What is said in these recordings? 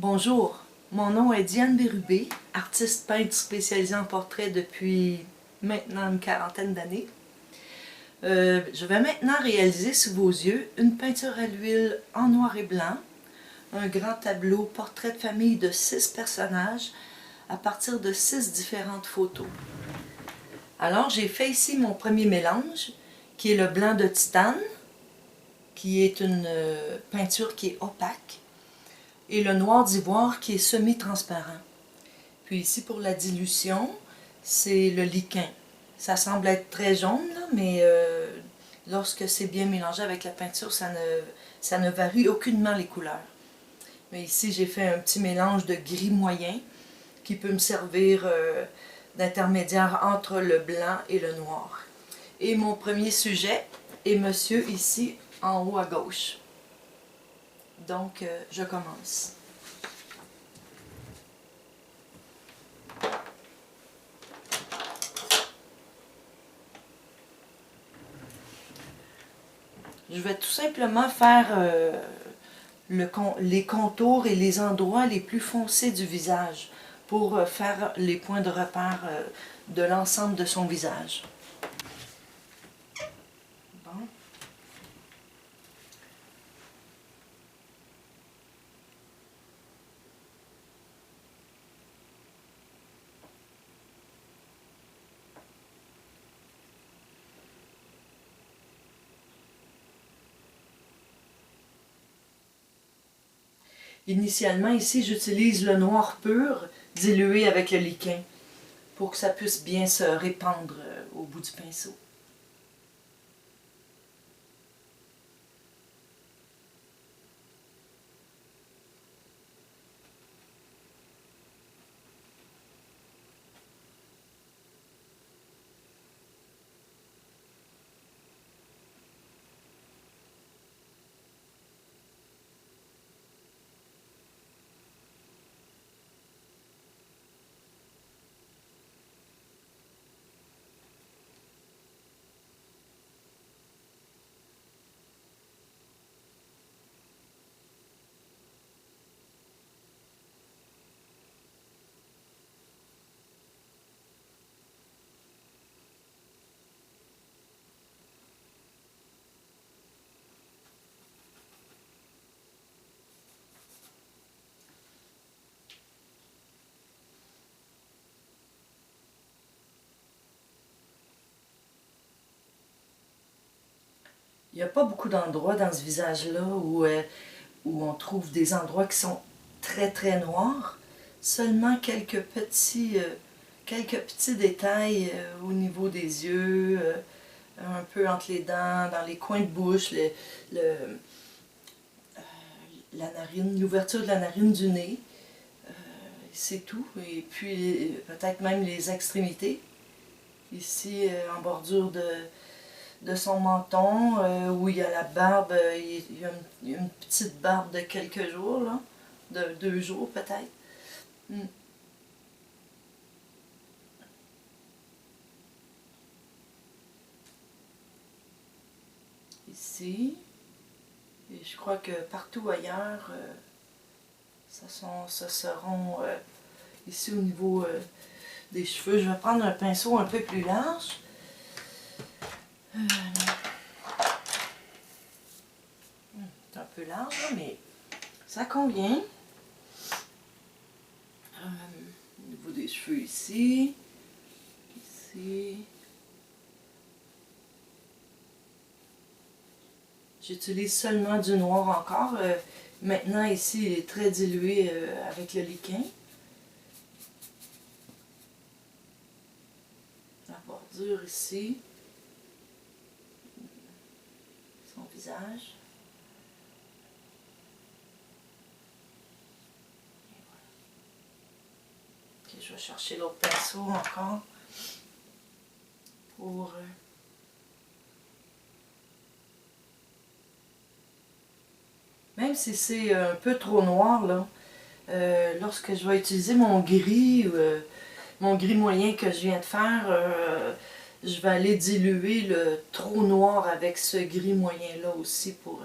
Bonjour, mon nom est Diane Bérubé, artiste peintre spécialisée en portrait depuis maintenant une quarantaine d'années. Je vais maintenant réaliser sous vos yeux une peinture à l'huile en noir et blanc, un grand tableau portrait de famille de 6 personnages à partir de 6 différentes photos. Alors j'ai fait ici mon premier mélange qui est le blanc de titane, qui est une peinture qui est opaque, et le noir d'ivoire qui est semi-transparent. Puis ici pour la dilution, c'est le liquin. Ça semble être très jaune, là, mais lorsque c'est bien mélangé avec la peinture, ça ne varie aucunement les couleurs. Mais ici j'ai fait un petit mélange de gris moyen qui peut me servir d'intermédiaire entre le blanc et le noir. Et mon premier sujet est monsieur ici en haut à gauche. Donc je commence. Je vais tout simplement faire les contours et les endroits les plus foncés du visage pour faire les points de repère de l'ensemble de son visage. Bon. Initialement, ici, j'utilise le noir pur dilué avec le liquin pour que ça puisse bien se répandre au bout du pinceau. Il n'y a pas beaucoup d'endroits dans ce visage-là où on trouve des endroits qui sont très très noirs. Seulement quelques petits détails au niveau des yeux, un peu entre les dents, dans les coins de bouche, la narine, l'ouverture de la narine du nez. C'est tout. Et puis peut-être même les extrémités. Ici, en bordure de son menton, où il y a la barbe, il y a une petite barbe de quelques jours, là, de 2 jours peut-être. Ici, et je crois que partout ailleurs, ce seront ici au niveau des cheveux. Je vais prendre un pinceau un peu plus large. C'est un peu large, mais ça convient. Au niveau des cheveux ici. Ici. J'utilise seulement du noir encore. Maintenant, ici, il est très dilué avec le liquin. La bordure ici. Son visage. Ok, je vais chercher l'autre pinceau encore pour... Même si c'est un peu trop noir, là, lorsque je vais utiliser mon gris moyen que je viens de faire, je vais aller diluer le trop noir avec ce gris moyen-là aussi pour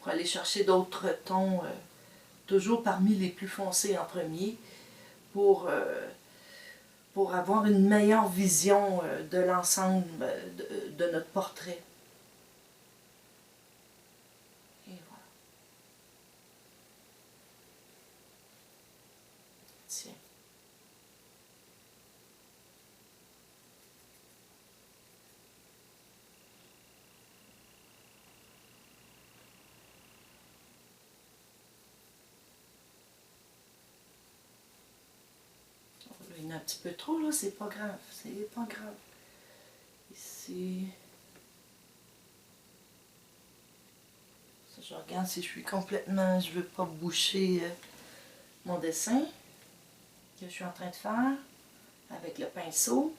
aller chercher d'autres tons toujours parmi les plus foncés en premier pour avoir une meilleure vision de l'ensemble de notre portrait. Et voilà. Tiens. Il y en a un petit peu trop, là, c'est pas grave. C'est pas grave. Ici. Ça, je regarde si je suis complètement... Je veux pas boucher mon dessin que je suis en train de faire avec le pinceau.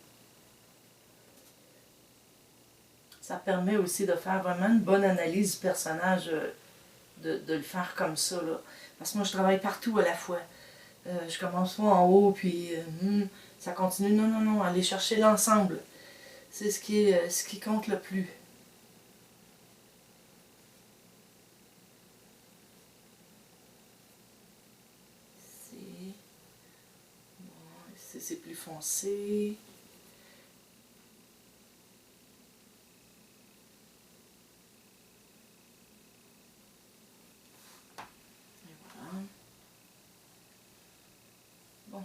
Ça permet aussi de faire vraiment une bonne analyse du personnage, de le faire comme ça, là. Parce que moi, je travaille partout à la fois. Je commence pas en haut, puis ça continue. Non, non, non, aller chercher l'ensemble. C'est ce qui compte le plus. Ici, bon, ici c'est plus foncé. Et voilà. Bon.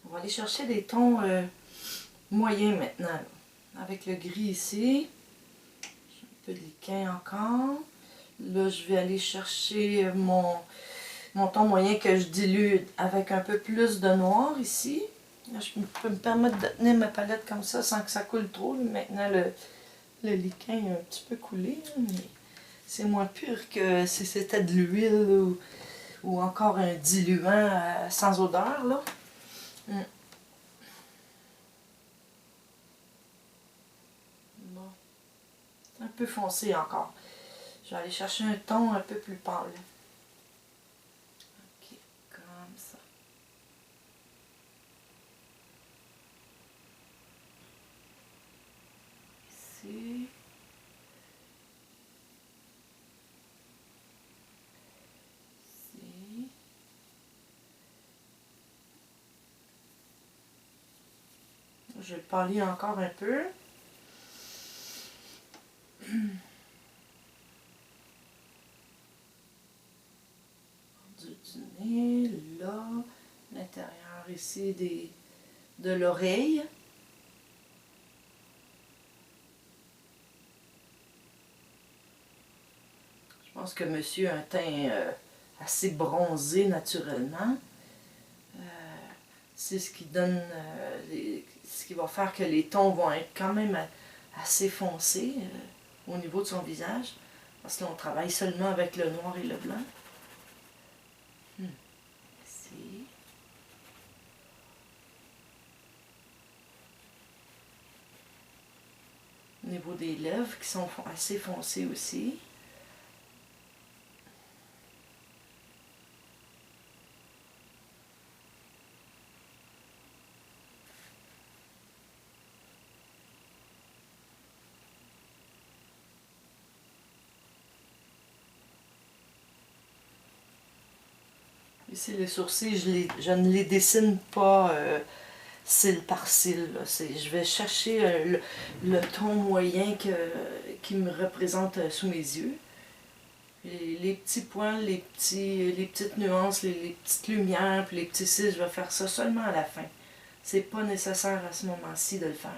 On va aller chercher des tons moyens maintenant, là. Avec le gris ici. J'ai un peu de liquin encore. Là, je vais aller chercher mon ton moyen que je dilue avec un peu plus de noir ici. Là, je peux me permettre de tenir ma palette comme ça sans que ça coule trop. Maintenant, le liquin est un petit peu coulé, mais c'est moins pur que si c'était de l'huile ou encore un diluant sans odeur, là. Bon. C'est un peu foncé encore. Je vais aller chercher un ton un peu plus pâle. Ok, comme ça. Ici. Ici. Je vais le pâlir encore un peu. Du nez, là, l'intérieur ici de l'oreille. Je pense que monsieur a un teint assez bronzé naturellement. C'est ce qui donne, ce qui va faire que les tons vont être quand même assez foncés au niveau de son visage. Parce que là, on travaille seulement avec le noir et le blanc. Ici. Au niveau des lèvres qui sont assez foncées aussi. Ici, les sourcils, je ne les dessine pas cils par cils. Je vais chercher le ton moyen qui me représente sous mes yeux. Les petits points, les petites nuances, les petites lumières, puis les petits cils, je vais faire ça seulement à la fin. C'est pas nécessaire à ce moment-ci de le faire.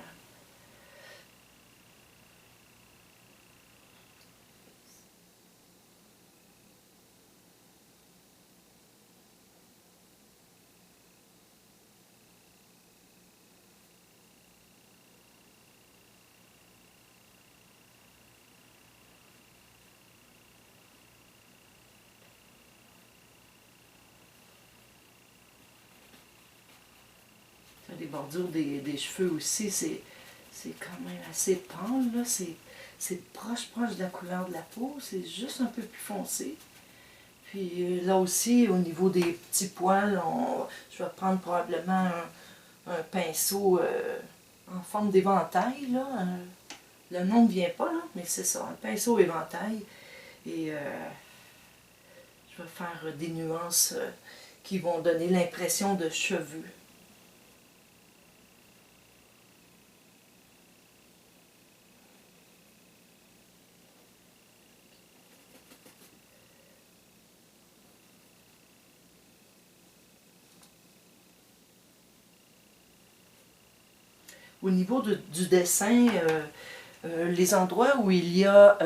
Les bordures des cheveux aussi, c'est quand même assez pâle, là. C'est proche de la couleur de la peau, c'est juste un peu plus foncé. Puis là aussi, au niveau des petits poils, je vais prendre probablement un pinceau en forme d'éventail, là. Le nom ne vient pas, là, mais c'est ça, un pinceau éventail. Et je vais faire des nuances qui vont donner l'impression de cheveux. Au niveau du dessin, les endroits où il y a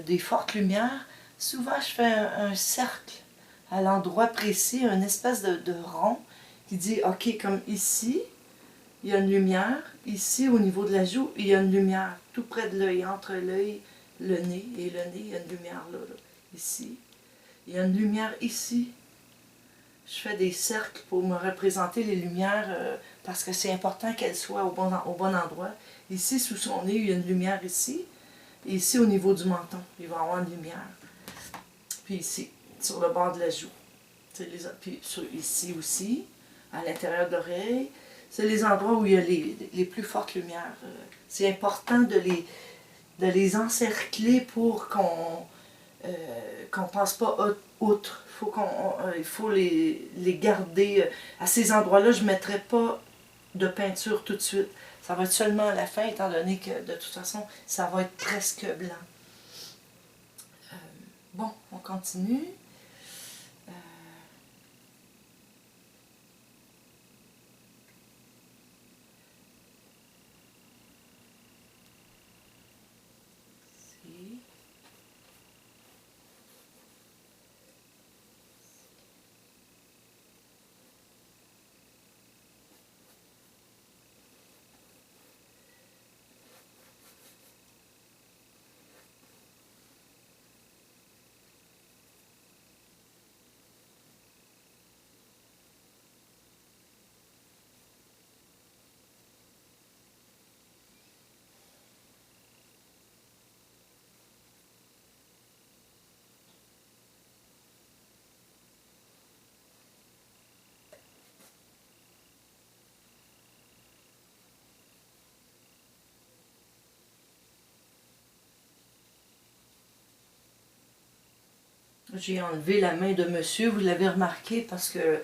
des fortes lumières, souvent je fais un cercle à l'endroit précis, une espèce de rond qui dit, ok, comme ici, il y a une lumière, ici au niveau de la joue, il y a une lumière, tout près de l'œil, entre l'œil, le nez et le nez, il y a une lumière là, ici. Il y a une lumière ici. Je fais des cercles pour me représenter les lumières parce que c'est important qu'elles soient au bon endroit. Ici, sous son nez, il y a une lumière ici. Et ici, au niveau du menton, il va y avoir une lumière. Puis ici, sur le bord de la joue. Puis ici aussi, à l'intérieur de l'oreille. C'est les endroits où il y a les plus fortes lumières. C'est important de les encercler pour qu'on ne passe pas outre. Il faut les garder. À ces endroits-là, je ne mettrai pas de peinture tout de suite. Ça va être seulement à la fin, étant donné que de toute façon, ça va être presque blanc. Bon, on continue. J'ai enlevé la main de monsieur, vous l'avez remarqué, parce que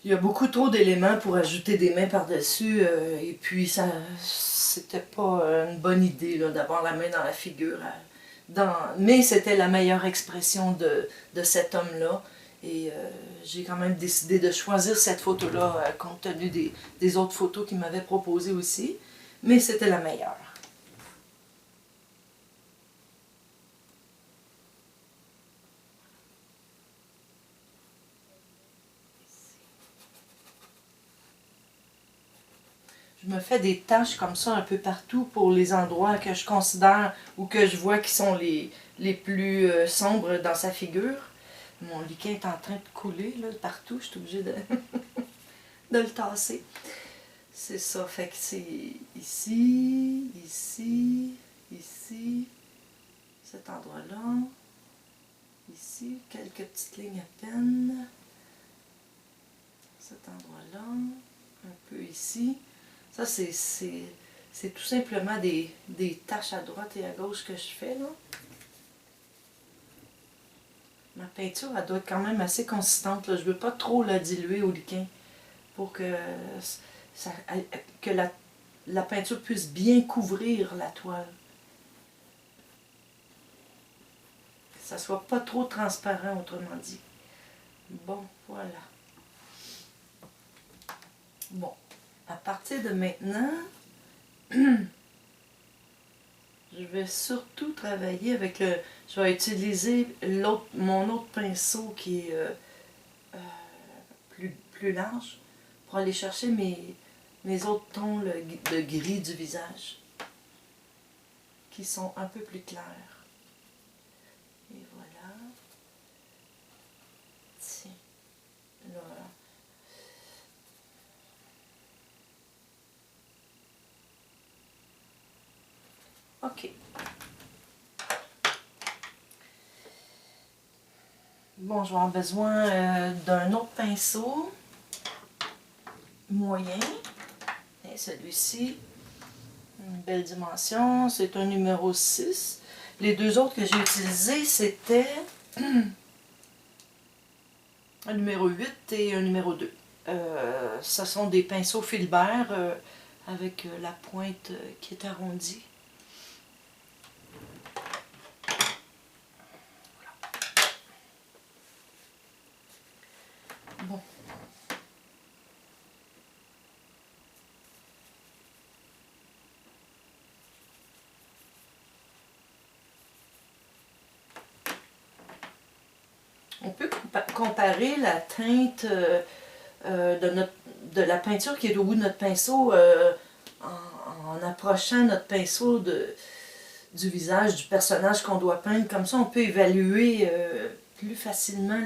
il y a beaucoup trop d'éléments pour ajouter des mains par-dessus, et puis ça, c'était pas une bonne idée d'avoir la main dans la figure. Mais c'était la meilleure expression de cet homme-là, et j'ai quand même décidé de choisir cette photo-là, compte tenu des autres photos qu'il m'avait proposées aussi, mais c'était la meilleure. Je me fais des taches comme ça un peu partout pour les endroits que je considère ou que je vois qui sont les plus sombres dans sa figure. Mon liquin est en train de couler là, partout, je suis obligée de le tasser. C'est ça, fait que c'est ici, ici, ici, cet endroit-là, ici, quelques petites lignes à peine, cet endroit-là, un peu ici. Ça, c'est tout simplement des taches à droite et à gauche que je fais, là. Ma peinture, elle doit être quand même assez consistante, là. Je ne veux pas trop la diluer au liquin pour que, la peinture puisse bien couvrir la toile. Que ça ne soit pas trop transparent, autrement dit. Bon, voilà. Bon, à partir de maintenant, je vais surtout travailler avec le... Je vais utiliser mon autre pinceau qui est plus large pour aller chercher mes autres tons de gris du visage qui sont un peu plus clairs. Et voilà. Tiens. Là. OK. Bon, je vais avoir besoin d'un autre pinceau moyen. Et celui-ci, une belle dimension, c'est un numéro 6. Les deux autres que j'ai utilisés, c'était un numéro 8 et un numéro 2. Ce sont des pinceaux Filbert avec la pointe qui est arrondie. Bon. On peut comparer la teinte de la peinture qui est au bout de notre pinceau en approchant notre pinceau du visage du personnage qu'on doit peindre. Comme ça, on peut évaluer plus facilement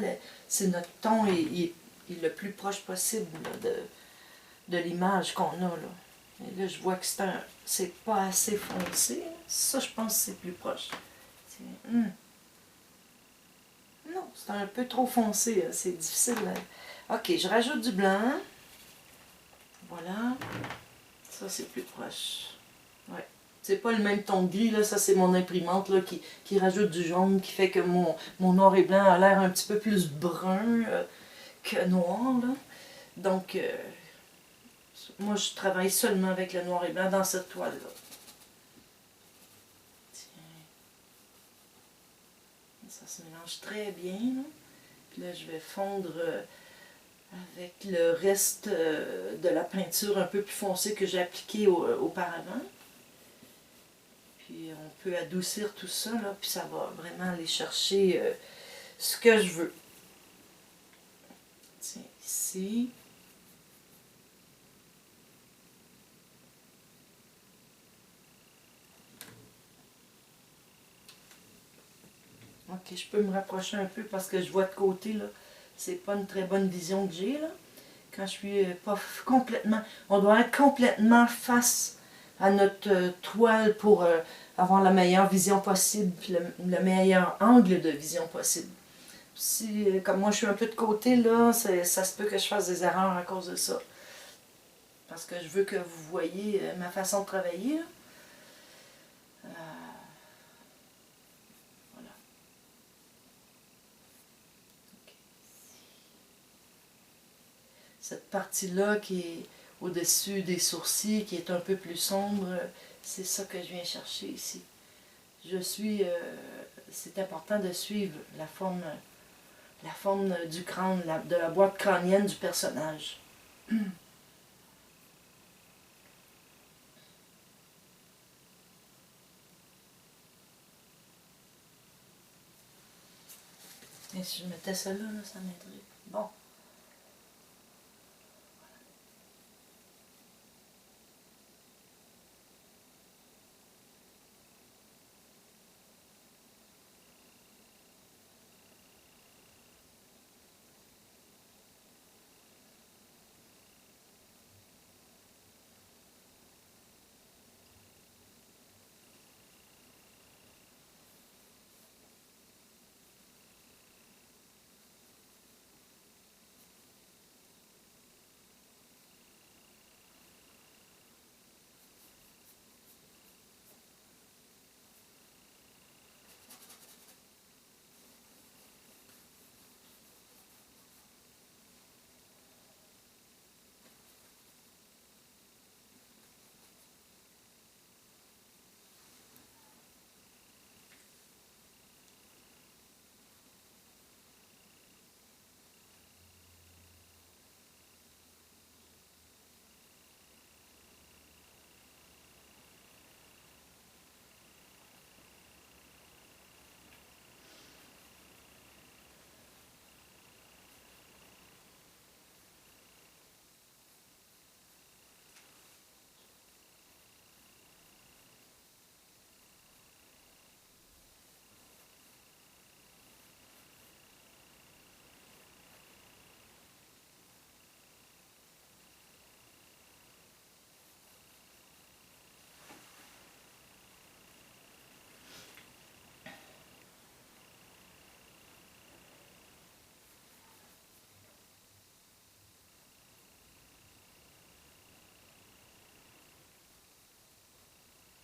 si notre ton est le plus proche possible là, de l'image qu'on a. Là. Et là, je vois que c'est pas assez foncé. Ça, je pense que c'est plus proche. Non, c'est un peu trop foncé. C'est difficile. Ok, je rajoute du blanc. Voilà. Ça, c'est plus proche. Ouais. C'est pas le même ton de gris, là. Ça, c'est mon imprimante là, qui rajoute du jaune, qui fait que mon noir et blanc a l'air un petit peu plus brun que noir. Là. Donc, moi, je travaille seulement avec le noir et blanc dans cette toile-là. Ça se mélange très bien. Là. Puis là, je vais fondre avec le reste de la peinture un peu plus foncée que j'ai appliquée auparavant. Puis on peut adoucir tout ça, là, puis ça va vraiment aller chercher ce que je veux. Tiens, ici. Ok, je peux me rapprocher un peu parce que je vois de côté, là, c'est pas une très bonne vision que j'ai, là. Quand je suis pas complètement... On doit être complètement face à notre toile pour avoir la meilleure vision possible, puis le meilleur angle de vision possible. Si, comme moi, je suis un peu de côté, là, ça se peut que je fasse des erreurs à cause de ça. Parce que je veux que vous voyez ma façon de travailler, là. Voilà. Okay. Cette partie-là qui est au-dessus des sourcils, qui est un peu plus sombre, c'est ça que je viens chercher ici. C'est important de suivre la forme du crâne, de la boîte crânienne du personnage. Et si je mettais ça là, ça m'aiderait. Bon.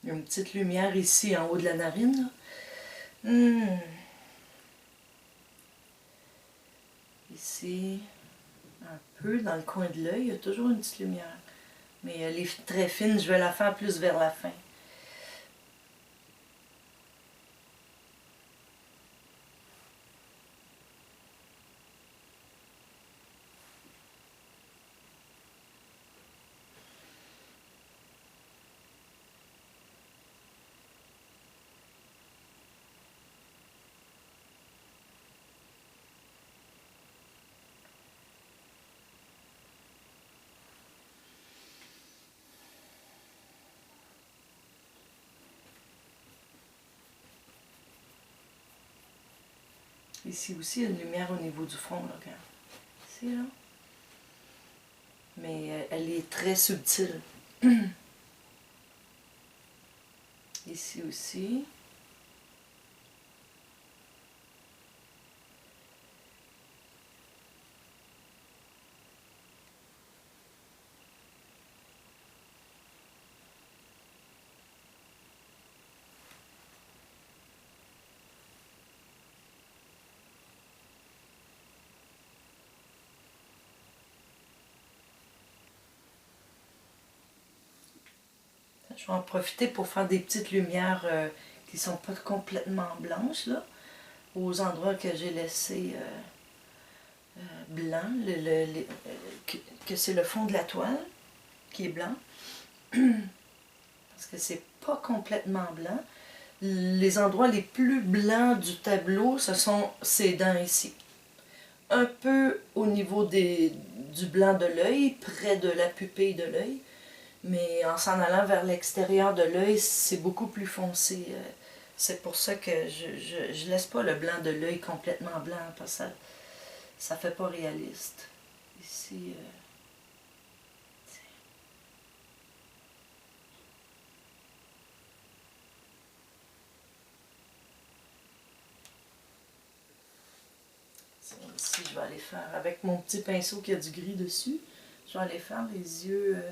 Il y a une petite lumière ici en haut de la narine. Là. Hmm. Ici, un peu dans le coin de l'œil, il y a toujours une petite lumière. Mais elle est très fine, je vais la faire plus vers la fin. Ici aussi, il y a une lumière au niveau du front, là, regarde. Ici, là. Mais elle est très subtile. Ici aussi. Je vais en profiter pour faire des petites lumières qui sont pas complètement blanches, là, aux endroits que j'ai laissé blanc, que c'est le fond de la toile qui est blanc, parce que c'est pas complètement blanc. Les endroits les plus blancs du tableau, ce sont ces dents ici. Un peu au niveau du blanc de l'œil, près de la pupille de l'œil, mais en s'en allant vers l'extérieur de l'œil, c'est beaucoup plus foncé. C'est pour ça que je laisse pas le blanc de l'œil complètement blanc, parce que ça fait pas réaliste. Ici, ici, je vais aller faire, avec mon petit pinceau qui a du gris dessus, je vais aller faire les yeux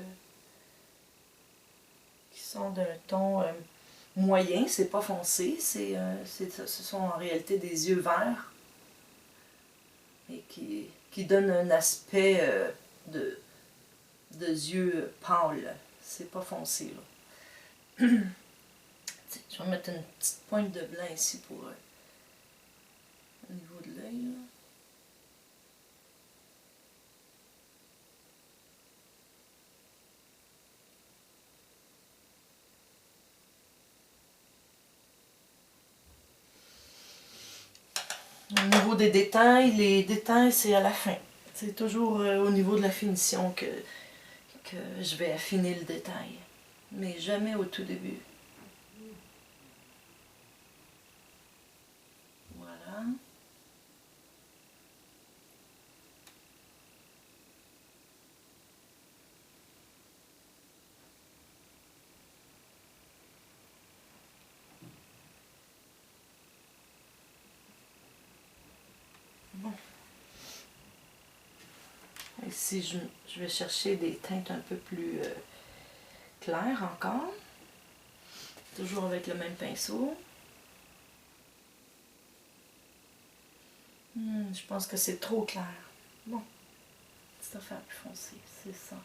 qui sont d'un ton moyen, c'est pas foncé, ce sont en réalité des yeux verts, et qui donnent un aspect de yeux pâles. C'est pas foncé, là. Je vais mettre une petite pointe de blanc ici pour au niveau de l'œil, là. Au niveau des détails, les détails, c'est à la fin. C'est toujours au niveau de la finition que je vais affiner le détail. Mais jamais au tout début. Voilà. Bon. Ici, je vais chercher des teintes un peu plus claires encore. Toujours avec le même pinceau. Je pense que c'est trop clair. Bon, petite affaire plus foncée, c'est ça.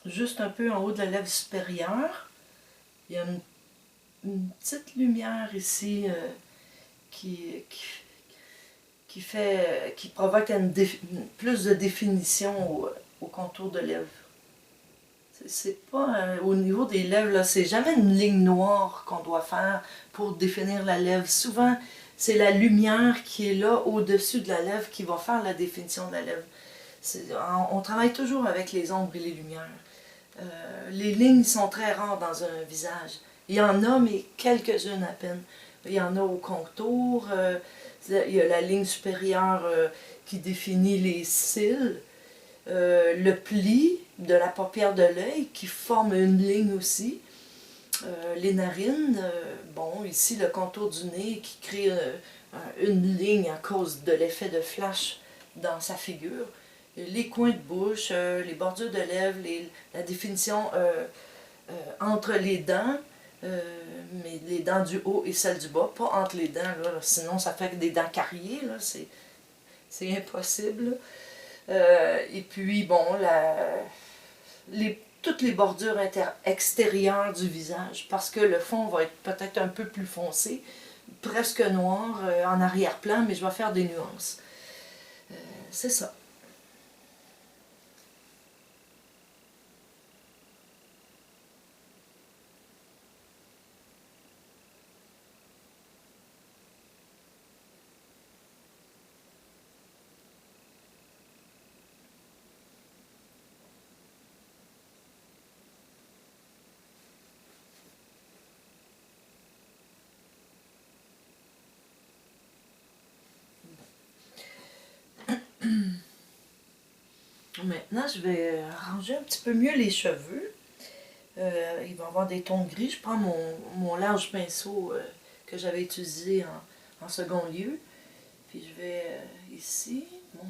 Juste un peu en haut de la lèvre supérieure, il y a une petite lumière ici qui qui provoque plus de définition au contour de lèvres. C'est pas au niveau des lèvres, c'est jamais une ligne noire qu'on doit faire pour définir la lèvre. Souvent, c'est la lumière qui est là au-dessus de la lèvre qui va faire la définition de la lèvre. On travaille toujours avec les ombres et les lumières. Les lignes sont très rares dans un visage. Il y en a, mais quelques-unes à peine. Il y en a au contour. Il y a la ligne supérieure qui définit les cils. Le pli de la paupière de l'œil qui forme une ligne aussi. Les narines, bon, ici le contour du nez qui crée une ligne à cause de l'effet de flash dans sa figure. Les coins de bouche, les bordures de lèvres, la définition entre les dents, mais les dents du haut et celles du bas, pas entre les dents, là, sinon ça fait des dents carriées, c'est impossible. Et puis, bon, toutes les bordures extérieures du visage, parce que le fond va être peut-être un peu plus foncé, presque noir en arrière-plan, mais je vais faire des nuances. C'est ça. Maintenant, je vais ranger un petit peu mieux les cheveux. Il va y avoir des tons gris. Je prends mon large pinceau que j'avais utilisé en second lieu. Puis je vais ici, bon,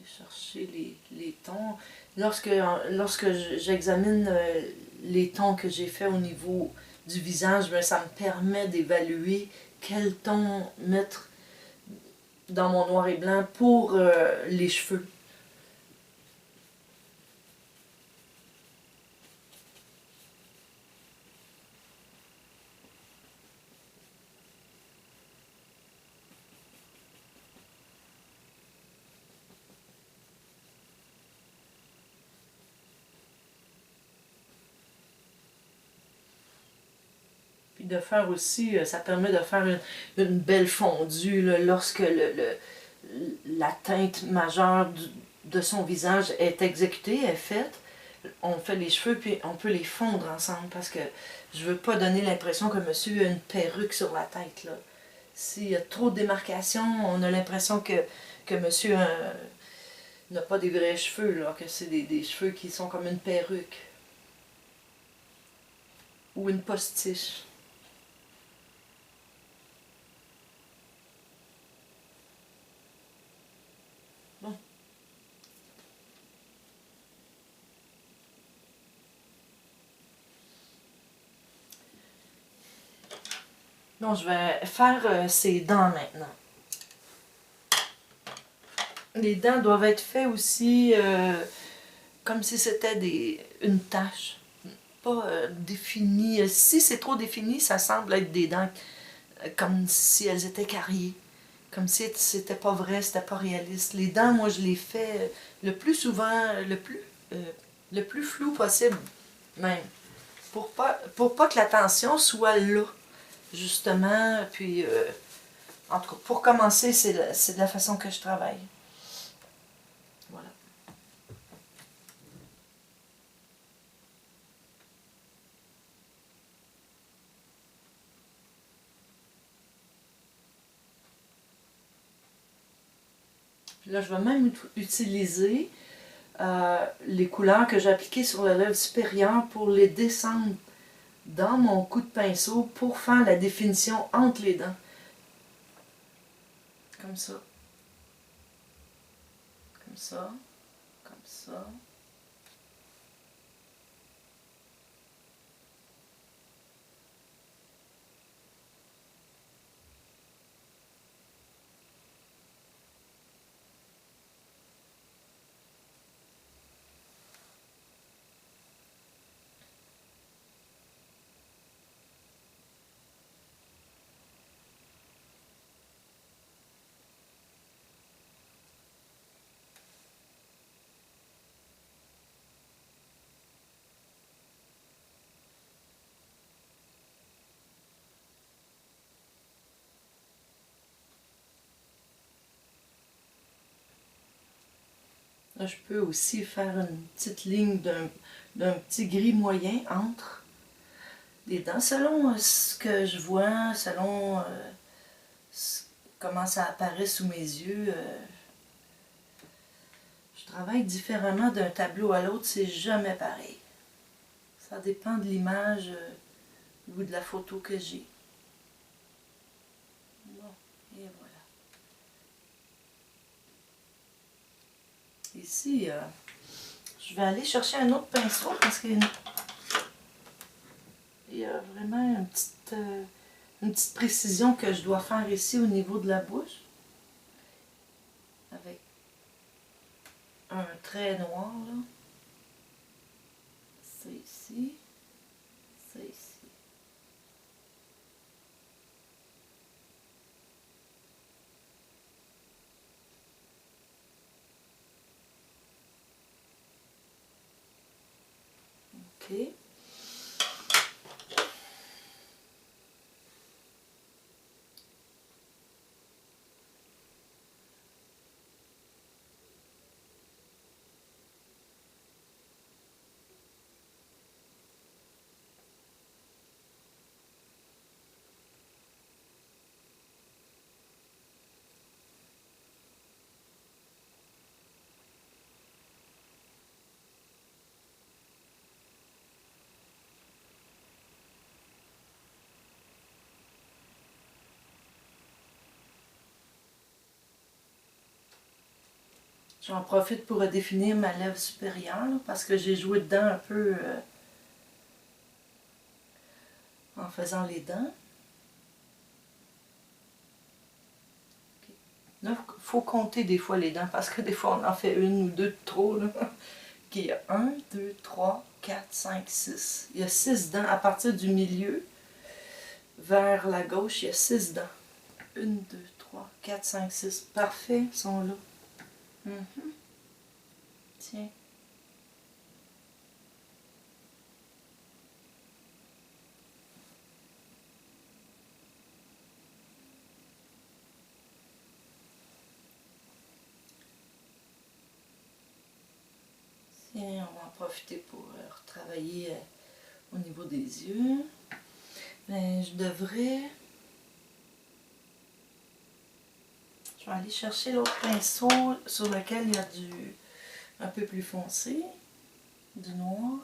chercher les tons. Lorsque j'examine les tons que j'ai fait au niveau du visage, ben, ça me permet d'évaluer quel ton mettre dans mon noir et blanc pour les cheveux. Puis de faire aussi, ça permet de faire une belle fondue là, lorsque la teinte majeure de son visage est exécutée, est faite. On fait les cheveux puis on peut les fondre ensemble parce que je veux pas donner l'impression que monsieur a une perruque sur la tête. Là. S'il y a trop de démarcation, on a l'impression que monsieur n'a pas des vrais cheveux, là, que c'est des cheveux qui sont comme une perruque ou une postiche. Bon. Donc, je vais faire ses dents maintenant. Les dents doivent être faites aussi comme si c'était une tache, pas définie. Si c'est trop défini, ça semble être des dents comme si elles étaient carriées. Comme si c'était pas vrai, c'était pas réaliste. Les dents, moi, je les fais le plus souvent, le plus flou possible, même. Pour pas que la tension soit là, justement. Puis, en tout cas, pour commencer, c'est de la façon que je travaille. Voilà. Puis là, je vais même utiliser les couleurs que j'ai appliquées sur la lèvre supérieure pour les descendre dans mon coup de pinceau pour faire la définition entre les dents. Comme ça. Comme ça. Comme ça. Là, je peux aussi faire une petite ligne d'un petit gris moyen entre les dents, selon ce que je vois, selon comment ça apparaît sous mes yeux. Je travaille différemment d'un tableau à l'autre, c'est jamais pareil. Ça dépend de l'image ou de la photo que j'ai. Bon, et voilà. Ici, je vais aller chercher un autre pinceau parce qu'il y a vraiment une petite précision que je dois faire ici au niveau de la bouche. Avec un trait noir, là. C'est ici. C'est ici. OK. J'en profite pour redéfinir ma lèvre supérieure là, parce que j'ai joué dedans un peu en faisant les dents. Okay. Là, il faut compter des fois les dents parce que des fois on en fait une ou deux de trop. Là. Okay, il y a 1, 2, 3, 4, 5, 6. Il y a 6 dents à partir du milieu. Vers la gauche, il y a 6 dents. 1, 2, 3, 4, 5, 6. Parfait, ils sont là. Tiens. Tiens, on va en profiter pour retravailler au niveau des yeux. Mais je devrais... Je vais aller chercher l'autre pinceau sur lequel il y a un peu plus foncé, du noir.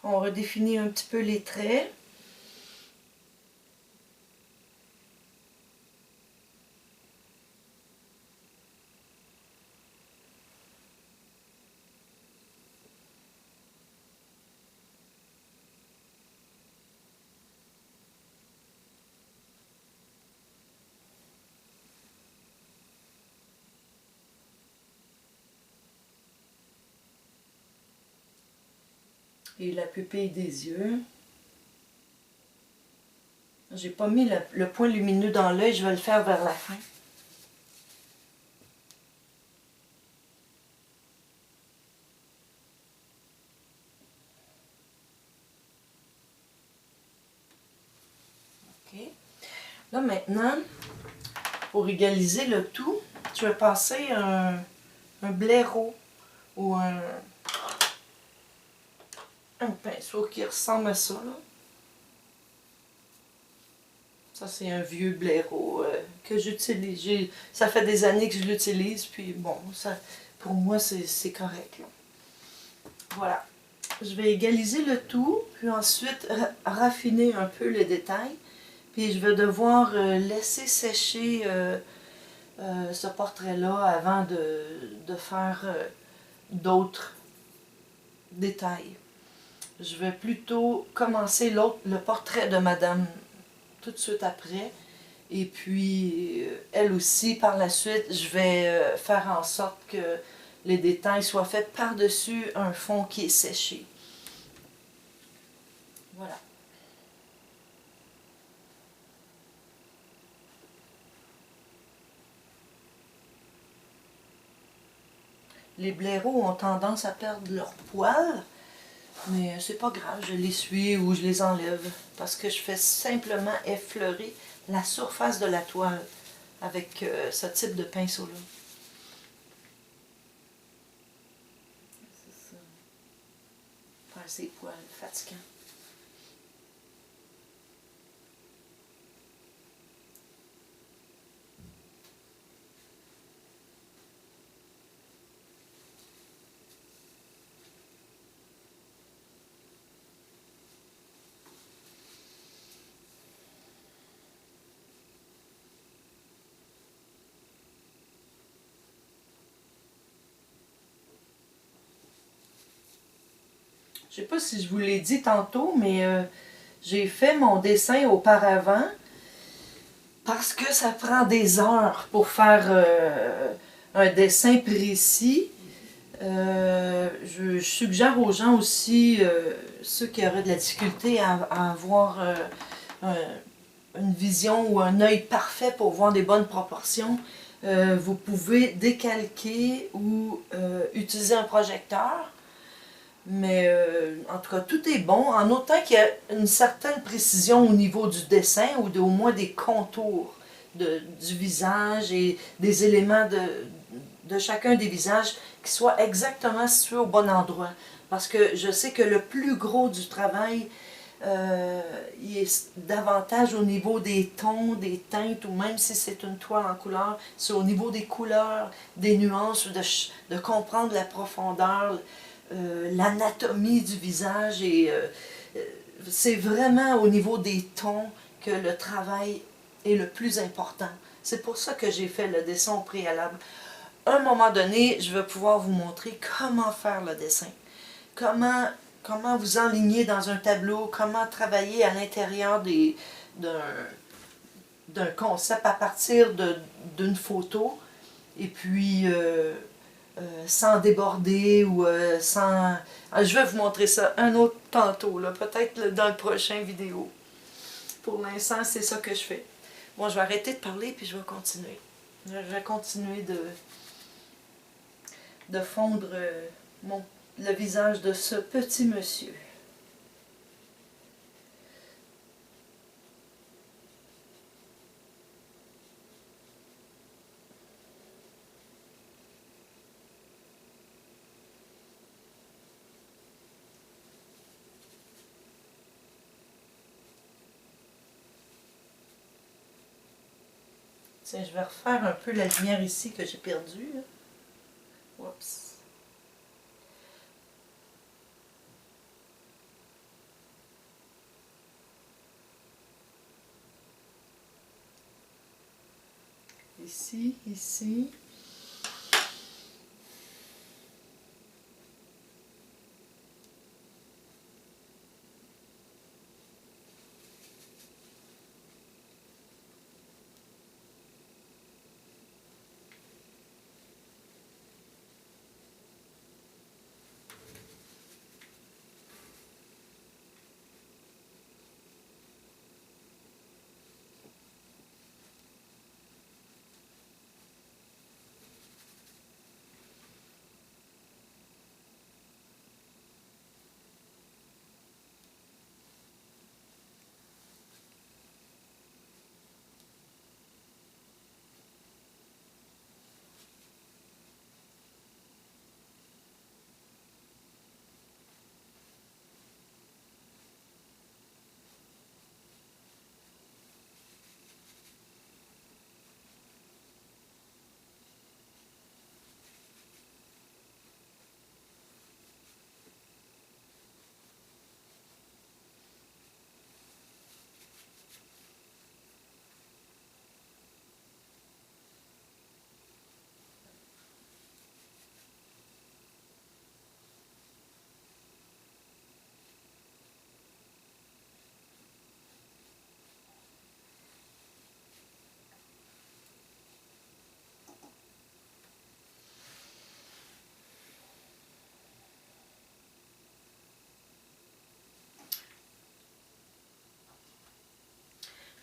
On redéfinit un petit peu les traits. Et la pupille des yeux. J'ai pas mis le point lumineux dans l'œil, je vais le faire vers la fin. OK. Là maintenant, pour égaliser le tout, je vais passer un blaireau ou un pinceau qui ressemble à ça. Là. Ça, c'est un vieux blaireau que j'utilise. Ça fait des années que je l'utilise, puis bon, ça, pour moi, c'est correct. Là. Voilà. Je vais égaliser le tout, puis ensuite raffiner un peu les détails. Puis je vais devoir laisser sécher ce portrait-là avant de faire d'autres détails. Je vais plutôt commencer le portrait de Madame tout de suite après. Et puis, elle aussi, par la suite, je vais faire en sorte que les détails soient faits par-dessus un fond qui est séché. Voilà. Les blaireaux ont tendance à perdre leurs poils, mais c'est pas grave, je les suis ou je les enlève parce que je fais simplement effleurer la surface de la toile avec ce type de pinceau-là. C'est ça. Faire ses poils fatigants. Je ne sais pas si je vous l'ai dit tantôt, mais j'ai fait mon dessin auparavant parce que ça prend des heures pour faire un dessin précis. Je suggère aux gens aussi, ceux qui auraient de la difficulté à avoir une vision ou un œil parfait pour voir des bonnes proportions, vous pouvez décalquer ou utiliser un projecteur. Mais en tout cas, tout est bon, en autant qu'il y a une certaine précision au niveau du dessin ou au moins des contours du visage et des éléments de chacun des visages qui soient exactement situés au bon endroit. Parce que je sais que le plus gros du travail, il est davantage au niveau des tons, des teintes, ou même si c'est une toile en couleur, c'est au niveau des couleurs, des nuances, de comprendre la profondeur, l'anatomie du visage et c'est vraiment au niveau des tons que le travail est le plus important. C'est pour ça que j'ai fait le dessin au préalable. À un moment donné, je vais pouvoir vous montrer comment faire le dessin. Comment vous enligner dans un tableau, comment travailler à l'intérieur d'un concept à partir d'une photo. Et puis, sans déborder ou sans... Je vais vous montrer ça un autre tantôt, peut-être dans le prochain vidéo. Pour l'instant, c'est ça que je fais. Bon, je vais arrêter de parler puis je vais continuer. Je vais continuer de fondre le visage de ce petit monsieur. Tiens, je vais refaire un peu la lumière ici que j'ai perdue. Oups. Ici, ici.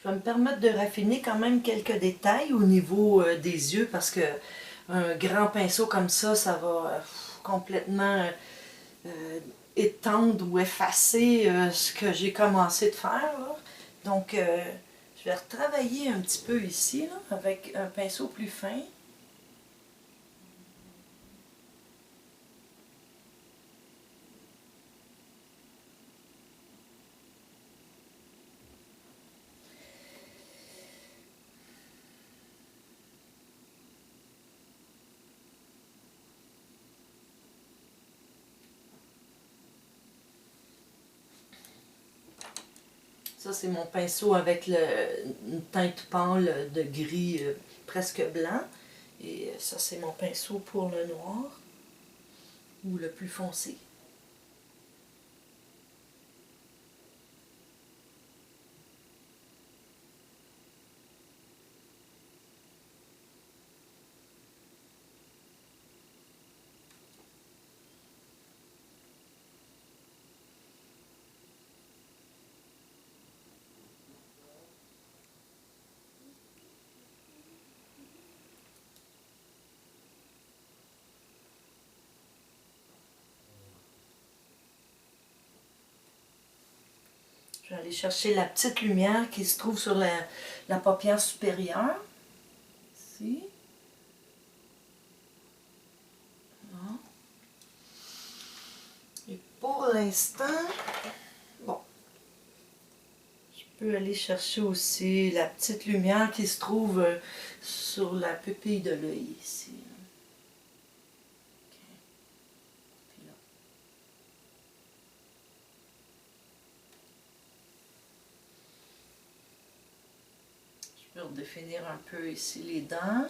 Je vais me permettre de raffiner quand même quelques détails au niveau des yeux parce que un grand pinceau comme ça va complètement étendre ou effacer ce que j'ai commencé de faire, là. Donc, je vais retravailler un petit peu ici là, avec un pinceau plus fin. Ça, c'est mon pinceau avec une teinte pâle de gris presque blanc. Et ça, c'est mon pinceau pour le noir, ou le plus foncé. Je vais aller chercher la petite lumière qui se trouve sur la paupière supérieure. Ici. Voilà. Et pour l'instant, bon, je peux aller chercher aussi la petite lumière qui se trouve sur la pupille de l'œil ici. Je vais redéfinir un peu ici les dents.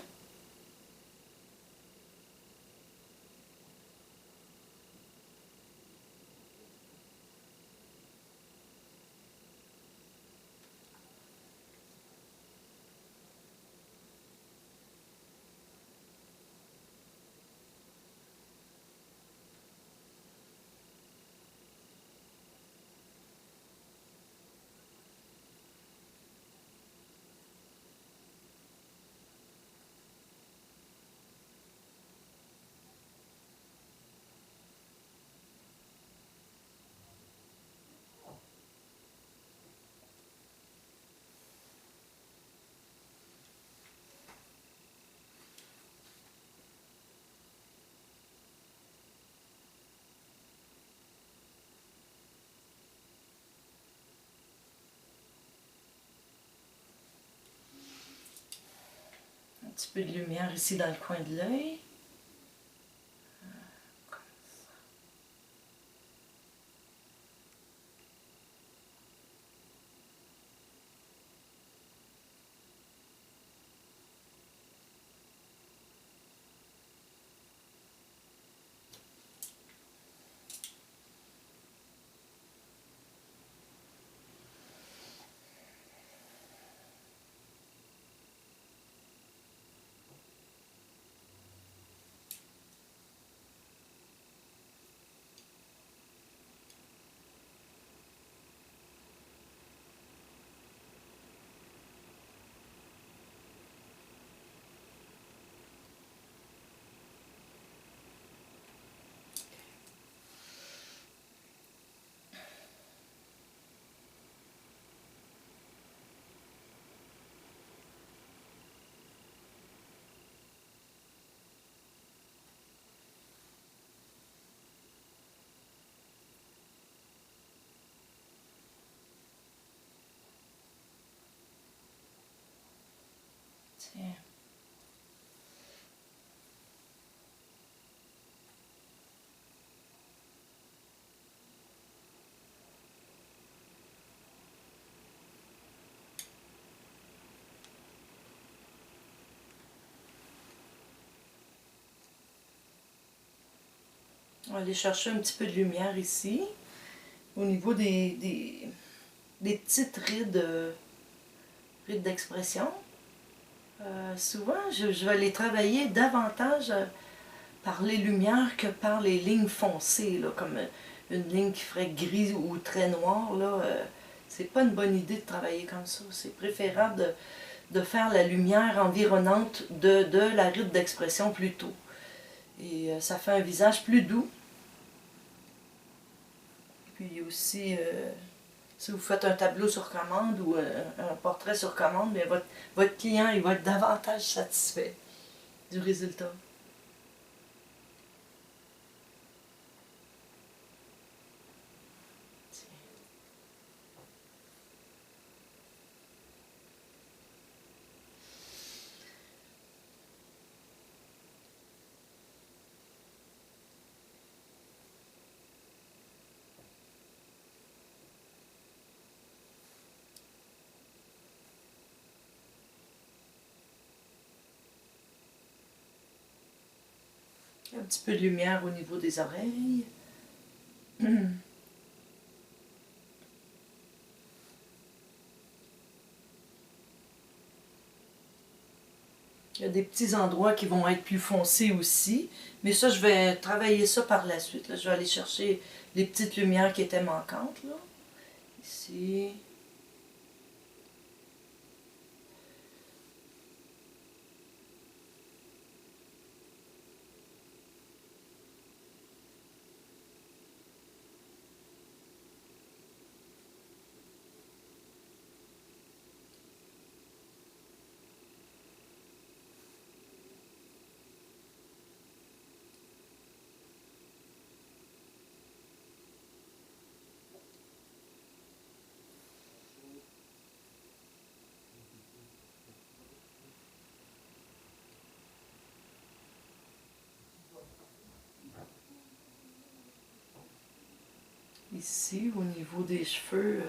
Un petit peu de lumière ici dans le coin de l'œil. Tiens. On va aller chercher un petit peu de lumière ici, au niveau des petites rides, rides d'expression. Souvent, je vais les travailler davantage par les lumières que par les lignes foncées, là, comme une ligne qui ferait gris ou très noire. Là, C'est pas une bonne idée de travailler comme ça. C'est préférable de faire la lumière environnante de la ride d'expression plutôt. Et ça fait un visage plus doux. Puis aussi, si vous faites un tableau sur commande ou un portrait sur commande, bien votre client il va être davantage satisfait du résultat. Un petit peu de lumière au niveau des oreilles. Il y a des petits endroits qui vont être plus foncés aussi. Mais ça, je vais travailler ça par la suite. Là. Je vais aller chercher les petites lumières qui étaient manquantes. Là. Ici. Ici, au niveau des cheveux,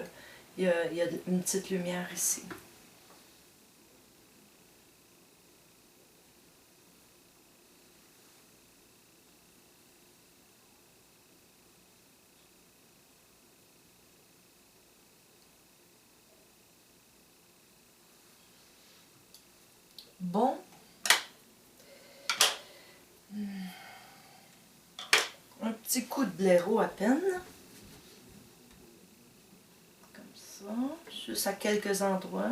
il y a une petite lumière ici. Bon. Un petit coup de blaireau à peine. Comme ça. Juste à quelques endroits.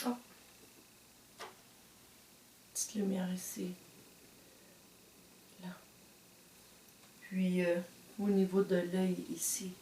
Oh. Petite lumière ici. Là. Puis au niveau de l'œil ici.